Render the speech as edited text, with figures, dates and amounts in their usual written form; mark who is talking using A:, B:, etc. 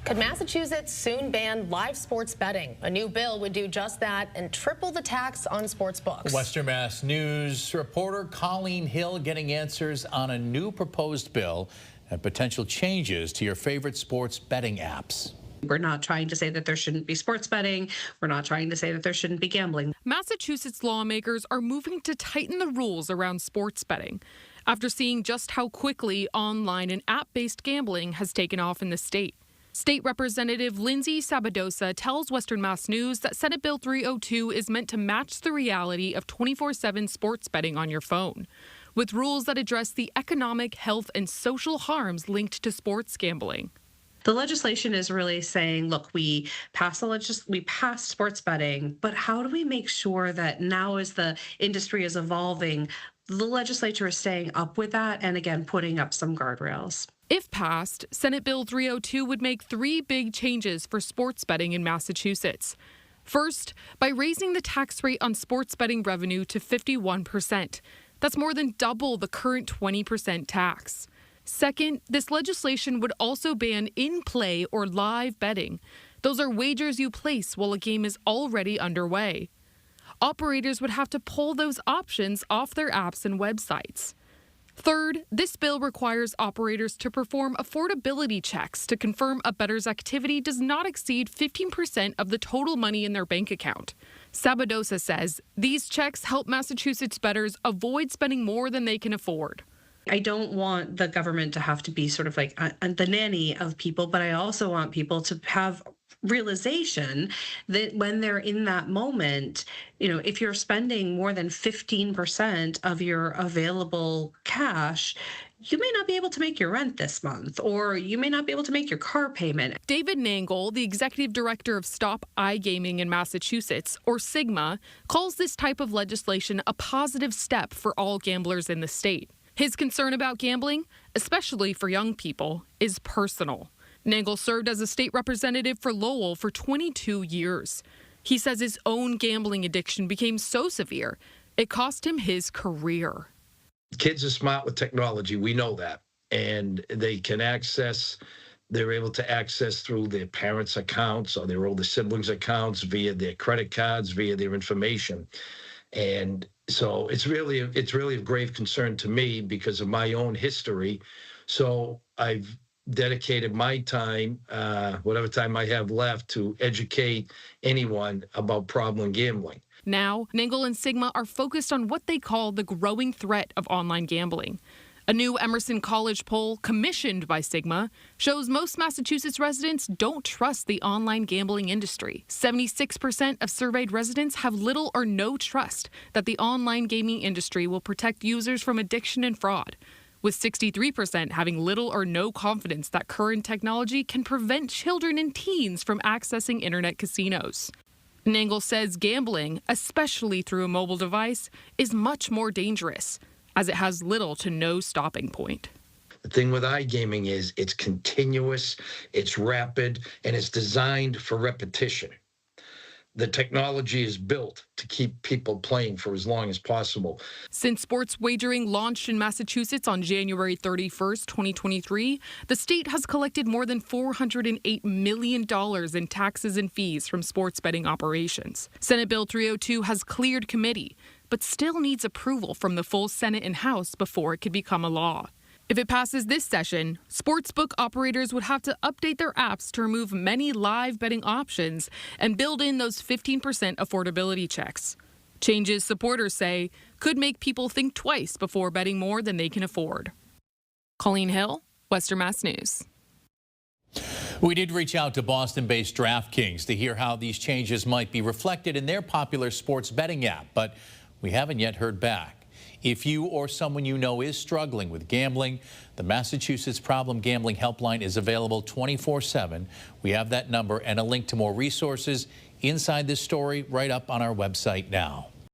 A: Could Massachusetts soon ban live sports betting? A new bill would do just that and triple the tax on sports books.
B: Western Mass News reporter Colleen Hill getting answers on a new proposed bill and potential changes to your favorite sports betting apps.
C: We're not trying to say that there shouldn't be sports betting. We're not trying to say that there shouldn't be gambling.
D: Massachusetts lawmakers are moving to tighten the rules around sports betting after seeing just how quickly online and app-based gambling has taken off in the state. State Representative Lindsay Sabadosa tells Western Mass News that Senate Bill 302 is meant to match the reality of 24/7 sports betting on your phone, with rules that address the economic, health, and social harms linked to sports gambling.
C: The legislation is really saying, look, we passed sports betting, but how do we make sure that now as the industry is evolving, the legislature is staying up with that and, again, putting up some guardrails?
D: If passed, Senate Bill 302 would make three big changes for sports betting in Massachusetts. First, by raising the tax rate on sports betting revenue to 51%. That's more than double the current 20% tax. Second, this legislation would also ban in-play or live betting. Those are wagers you place while a game is already underway. Operators would have to pull those options off their apps and websites. Third, this bill requires operators to perform affordability checks to confirm a bettor's activity does not exceed 15% of the total money in their bank account. Sabadosa says these checks help Massachusetts bettors avoid spending more than they can afford.
C: I don't want the government to have to be sort of like the nanny of people, but I also want people to have realization that when they're in that moment, if you're spending more than 15% of your available cash, you may not be able to make your rent this month, or you may not be able to make your car payment.
D: David Nangle, the executive director of Stop iGaming in Massachusetts, or SIGMA, calls this type of legislation a positive step for all gamblers in the state. His concern about gambling, especially for young people, is personal. Nangle served as a state representative for Lowell for 22 years. He says his own gambling addiction became so severe, it cost him his career.
E: Kids are smart with technology, we know that, and they're able to access through their parents' accounts or their older siblings' accounts via their credit cards, via their information. And so it's really of grave concern to me because of my own history. So I've dedicated my time, whatever time I have left, to educate anyone about problem gambling.
D: Now, Nangle and SIGMA are focused on what they call the growing threat of online gambling. A new Emerson College poll commissioned by SIGMA shows most Massachusetts residents don't trust the online gambling industry. 76% of surveyed residents have little or no trust that the online gaming industry will protect users from addiction and fraud, with 63% having little or no confidence that current technology can prevent children and teens from accessing internet casinos. Nangle says gambling, especially through a mobile device, is much more dangerous, as it has little to no stopping point.
E: The thing with iGaming is it's continuous, it's rapid, and it's designed for repetition. The technology is built to keep people playing for as long as possible.
D: Since sports wagering launched in Massachusetts on January 31st, 2023, the state has collected more than $408 million in taxes and fees from sports betting operations. Senate Bill 302 has cleared committee, but still needs approval from the full Senate and House before it could become a law. If it passes this session, sportsbook operators would have to update their apps to remove many live betting options and build in those 15% affordability checks. Changes supporters say could make people think twice before betting more than they can afford. Colleen Hill, Western Mass News.
B: We did reach out to Boston-based DraftKings to hear how these changes might be reflected in their popular sports betting app, but we haven't yet heard back. If you or someone you know is struggling with gambling, the Massachusetts Problem Gambling Helpline is available 24/7. We have that number and a link to more resources inside this story right up on our website now.